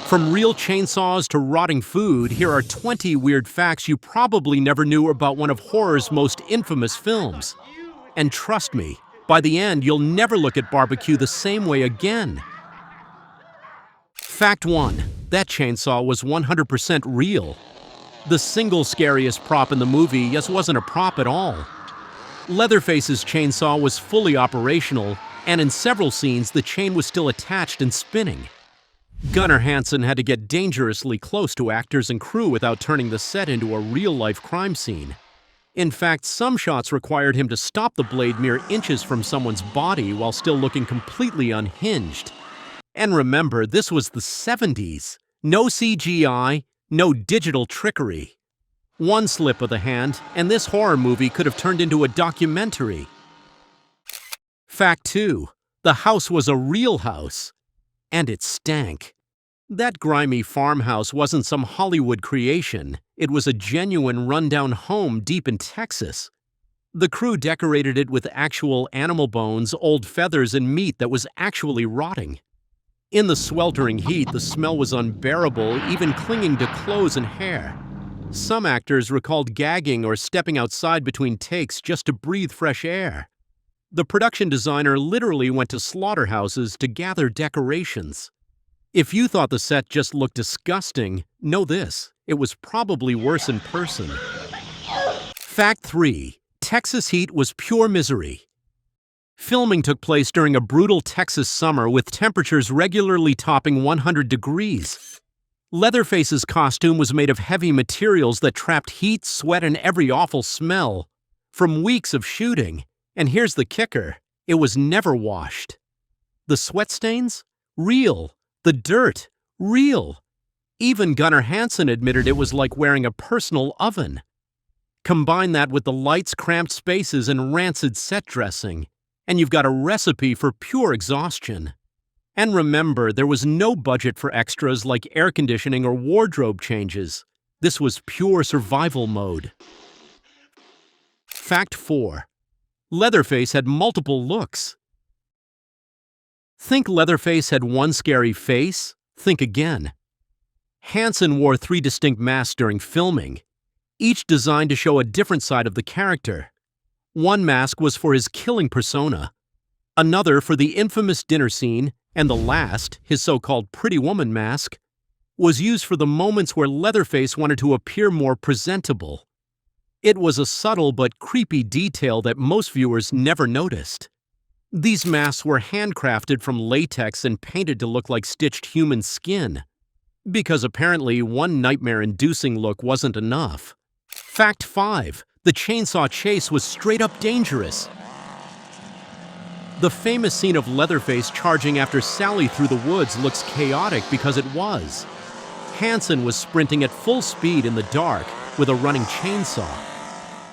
From real chainsaws to rotting food, here are 20 weird facts you probably never knew about one of horror's most infamous films. And trust me, by the end, you'll never look at barbecue the same way again. Fact 1. That chainsaw was 100% real. The single scariest prop in the movie just wasn't a prop at all. Leatherface's chainsaw was fully operational, and in several scenes the chain was still attached and spinning. Gunnar Hansen had to get dangerously close to actors and crew without turning the set into a real-life crime scene. In fact, some shots required him to stop the blade mere inches from someone's body while still looking completely unhinged. And remember, this was the 70s. No CGI, no digital trickery. One slip of the hand, and this horror movie could have turned into a documentary. Fact 2. The house was a real house. And it stank. That grimy farmhouse wasn't some Hollywood creation. It was a genuine rundown home deep in Texas. The crew decorated it with actual animal bones, old feathers, and meat that was actually rotting. In the sweltering heat, the smell was unbearable, even clinging to clothes and hair. Some actors recalled gagging or stepping outside between takes just to breathe fresh air. The production designer literally went to slaughterhouses to gather decorations. If you thought the set just looked disgusting, know this: it was probably worse in person. Fact 3. Texas heat was pure misery. Filming took place during a brutal Texas summer with temperatures regularly topping 100 degrees. Leatherface's costume was made of heavy materials that trapped heat, sweat, and every awful smell from weeks of shooting. And here's the kicker: it was never washed. The sweat stains? Real. The dirt? Real. Even Gunnar Hansen admitted it was like wearing a personal oven. Combine that with the lights, cramped spaces, and rancid set dressing, and you've got a recipe for pure exhaustion. And remember, there was no budget for extras like air conditioning or wardrobe changes. This was pure survival mode. Fact 4. Leatherface had multiple looks. Think Leatherface had one scary face? Think again. Hansen wore 3 distinct masks during filming, each designed to show a different side of the character. One mask was for his killing persona, another for the infamous dinner scene, and the last, his so-called pretty woman mask, was used for the moments where Leatherface wanted to appear more presentable. It was a subtle but creepy detail that most viewers never noticed. These masks were handcrafted from latex and painted to look like stitched human skin, because apparently one nightmare-inducing look wasn't enough. Fact 5. The chainsaw chase was straight up dangerous. The famous scene of Leatherface charging after Sally through the woods looks chaotic because it was. Hansen was sprinting at full speed in the dark with a running chainsaw.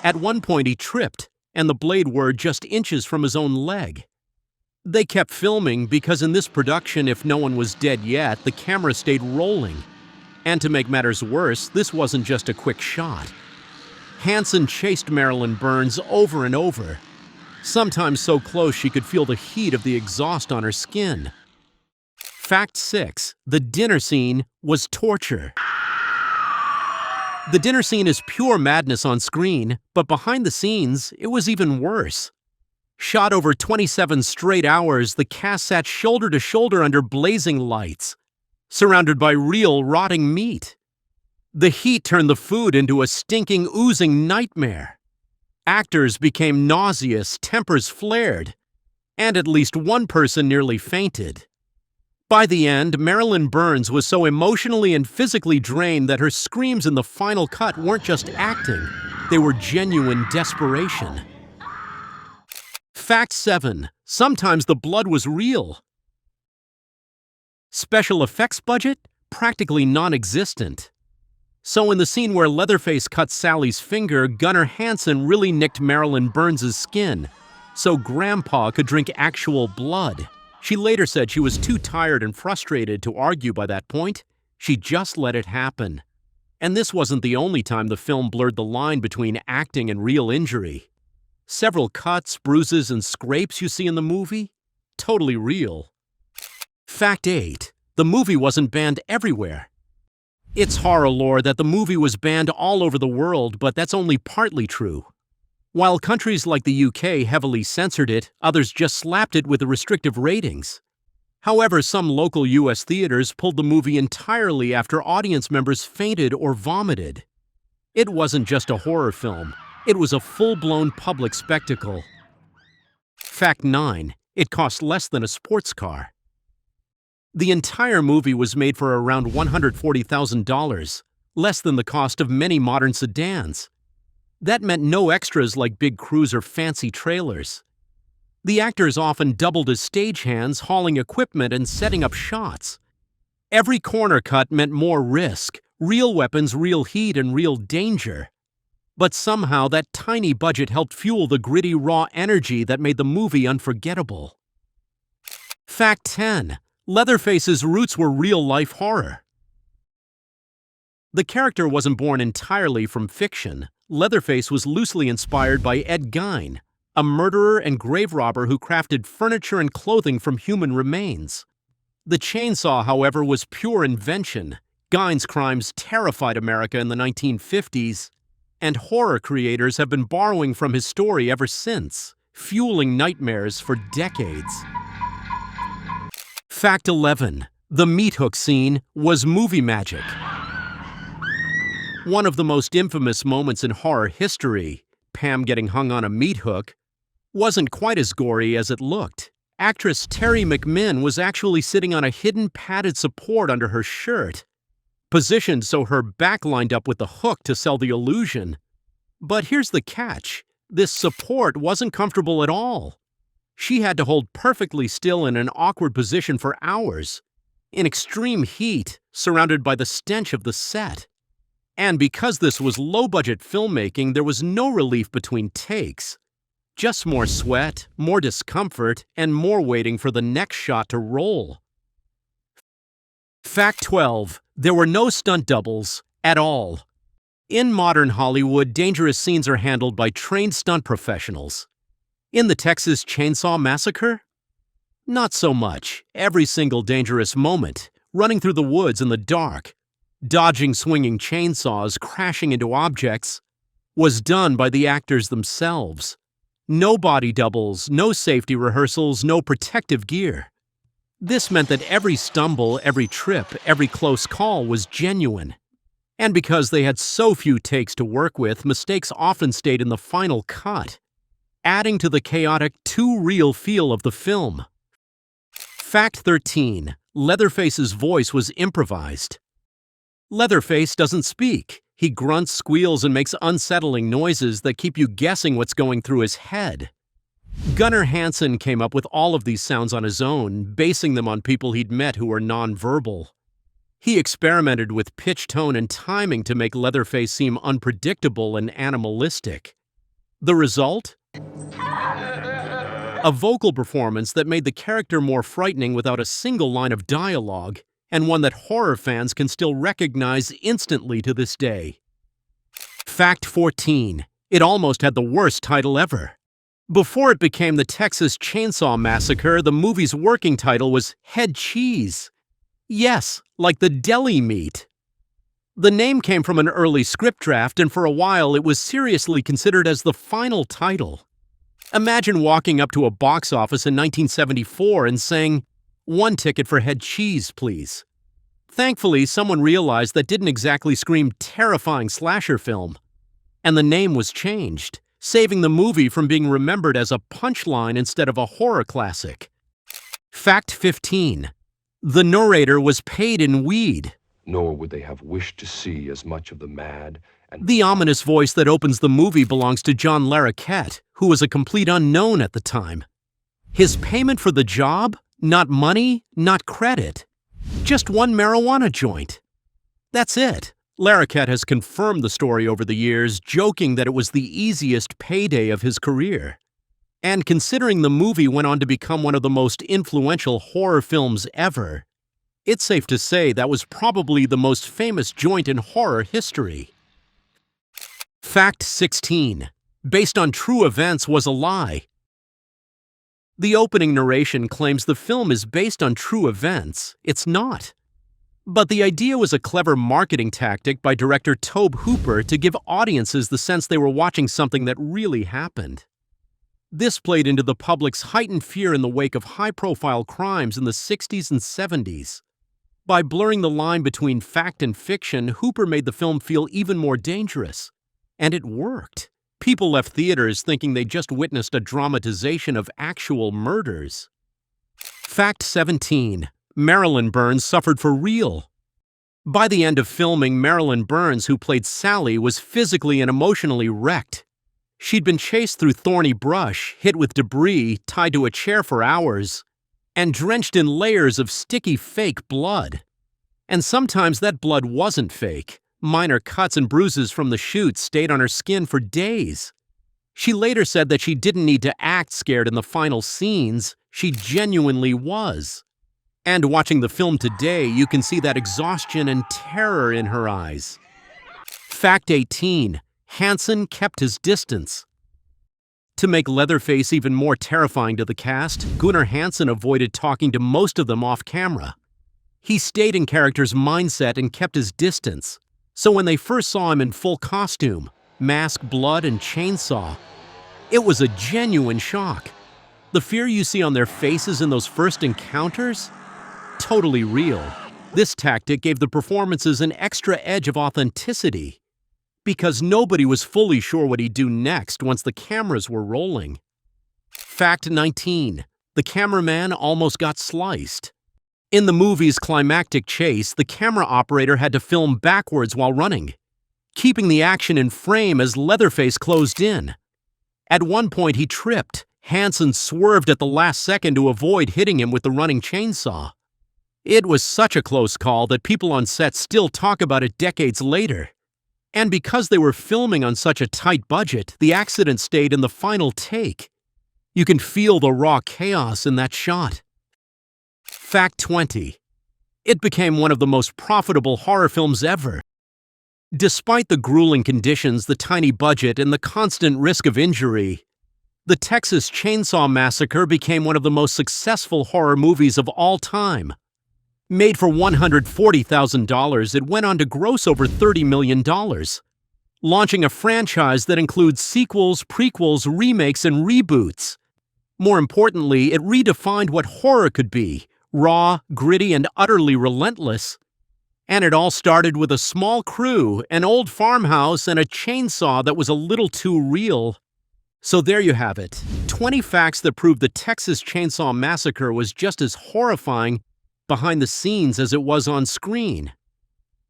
At one point he tripped, and the blade were just inches from his own leg. They kept filming because in this production, if no one was dead yet, the camera stayed rolling. And to make matters worse, this wasn't just a quick shot. Hansen chased Marilyn Burns over and over, sometimes so close she could feel the heat of the exhaust on her skin. Fact 6. The dinner scene was torture. The dinner scene is pure madness on screen, but behind the scenes, it was even worse. Shot over 27 straight hours, the cast sat shoulder to shoulder under blazing lights, surrounded by real rotting meat. The heat turned the food into a stinking, oozing nightmare. Actors became nauseous, tempers flared, and at least one person nearly fainted. By the end, Marilyn Burns was so emotionally and physically drained that her screams in the final cut weren't just acting, they were genuine desperation. Fact 7. Sometimes the blood was real. Special effects budget? Practically non-existent. So in the scene where Leatherface cut Sally's finger, Gunnar Hansen really nicked Marilyn Burns' skin, so Grandpa could drink actual blood. She later said she was too tired and frustrated to argue by that point. She just let it happen. And this wasn't the only time the film blurred the line between acting and real injury. Several cuts, bruises, and scrapes you see in the movie? Totally real. Fact 8. The movie wasn't banned everywhere. It's horror lore that the movie was banned all over the world, but that's only partly true. While countries like the UK heavily censored it, others just slapped it with the restrictive ratings. However, some local US theaters pulled the movie entirely after audience members fainted or vomited. It wasn't just a horror film. It was a full-blown public spectacle. Fact 9. It cost less than a sports car. The entire movie was made for around $140,000, less than the cost of many modern sedans. That meant no extras like big crews or fancy trailers. The actors often doubled as stagehands, hauling equipment and setting up shots. Every corner cut meant more risk, real weapons, real heat, and real danger. But somehow that tiny budget helped fuel the gritty, raw energy that made the movie unforgettable. Fact 10. Leatherface's roots were real-life horror. The character wasn't born entirely from fiction. Leatherface was loosely inspired by Ed Gein, a murderer and grave robber who crafted furniture and clothing from human remains. The chainsaw, however, was pure invention. Gein's crimes terrified America in the 1950s, and horror creators have been borrowing from his story ever since, fueling nightmares for decades. Fact 11. The meat hook scene was movie magic. One of the most infamous moments in horror history, Pam getting hung on a meat hook, wasn't quite as gory as it looked. Actress Terry McMinn was actually sitting on a hidden padded support under her shirt, positioned so her back lined up with the hook to sell the illusion. But here's the catch. This support wasn't comfortable at all. She had to hold perfectly still in an awkward position for hours, in extreme heat, surrounded by the stench of the set. And because this was low-budget filmmaking, there was no relief between takes. Just more sweat, more discomfort, and more waiting for the next shot to roll. Fact 12. There were no stunt doubles at all. In modern Hollywood, dangerous scenes are handled by trained stunt professionals. In the Texas Chainsaw Massacre? Not so much. Every single dangerous moment, running through the woods in the dark, dodging swinging chainsaws, crashing into objects, was done by the actors themselves. No body doubles, no safety rehearsals, no protective gear. This meant that every stumble, every trip, every close call was genuine. And because they had so few takes to work with, mistakes often stayed in the final cut, adding to the chaotic, too real feel of the film. Fact 13. Leatherface's voice was improvised. Leatherface doesn't speak. He grunts, squeals, and makes unsettling noises that keep you guessing what's going through his head. Gunnar Hansen came up with all of these sounds on his own, basing them on people he'd met who were nonverbal. He experimented with pitch, tone, and timing to make Leatherface seem unpredictable and animalistic. The result? A vocal performance that made the character more frightening without a single line of dialogue, and one that horror fans can still recognize instantly to this day. Fact 14. It almost had the worst title ever. Before it became the Texas Chainsaw Massacre, the movie's working title was Head Cheese. Yes, like the deli meat. The name came from an early script draft, and for a while it was seriously considered as the final title. Imagine walking up to a box office in 1974 and saying, "One ticket for Head Cheese, please." Thankfully, someone realized that didn't exactly scream terrifying slasher film, and the name was changed, saving the movie from being remembered as a punchline instead of a horror classic. Fact 15. The narrator was paid in weed. Nor would they have wished to see as much of the mad and... The ominous voice that opens the movie belongs to John Larroquette, who was a complete unknown at the time. His payment for the job? Not money, not credit. Just one marijuana joint. That's it. Larroquette has confirmed the story over the years, joking that it was the easiest payday of his career. And considering the movie went on to become one of the most influential horror films ever, it's safe to say that was probably the most famous joint in horror history. Fact 16. Based on true events was a lie. The opening narration claims the film is based on true events. It's not. But the idea was a clever marketing tactic by director Tobe Hooper to give audiences the sense they were watching something that really happened. This played into the public's heightened fear in the wake of high-profile crimes in the 60s and 70s. By blurring the line between fact and fiction, Hooper made the film feel even more dangerous. And it worked. People left theaters thinking they just witnessed a dramatization of actual murders. Fact 17. Marilyn Burns suffered for real. By the end of filming, Marilyn Burns, who played Sally, was physically and emotionally wrecked. She'd been chased through thorny brush, hit with debris, tied to a chair for hours, and drenched in layers of sticky fake blood. And sometimes that blood wasn't fake. Minor cuts and bruises from the shoot stayed on her skin for days. She later said that she didn't need to act scared in the final scenes. She genuinely was. And watching the film today, you can see that exhaustion and terror in her eyes. Fact 18. Hansen kept his distance. To make Leatherface even more terrifying to the cast, Gunnar Hansen avoided talking to most of them off camera. He stayed in character's mindset and kept his distance. So when they first saw him in full costume, mask, blood, and chainsaw, it was a genuine shock. The fear you see on their faces in those first encounters? Totally real. This tactic gave the performances an extra edge of authenticity, because nobody was fully sure what he'd do next once the cameras were rolling. Fact 19. The cameraman almost got sliced. In the movie's climactic chase, the camera operator had to film backwards while running, keeping the action in frame as Leatherface closed in. At one point he tripped. Hansen swerved at the last second to avoid hitting him with the running chainsaw. It was such a close call that people on set still talk about it decades later. And because they were filming on such a tight budget, the accident stayed in the final take. You can feel the raw chaos in that shot. Fact 20. It became one of the most profitable horror films ever. Despite the grueling conditions, the tiny budget, and the constant risk of injury, the Texas Chainsaw Massacre became one of the most successful horror movies of all time. Made for $140,000, it went on to gross over $30 million, launching a franchise that includes sequels, prequels, remakes, and reboots. More importantly, it redefined what horror could be: raw, gritty, and utterly relentless. And it all started with a small crew, an old farmhouse, and a chainsaw that was a little too real. So there you have it. 20 facts that prove the Texas Chainsaw Massacre was just as horrifying behind the scenes as it was on screen.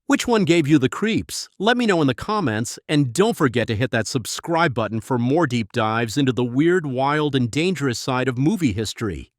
Which one gave you the creeps? Let me know in the comments, and don't forget to hit that subscribe button for more deep dives into the weird, wild, and dangerous side of movie history.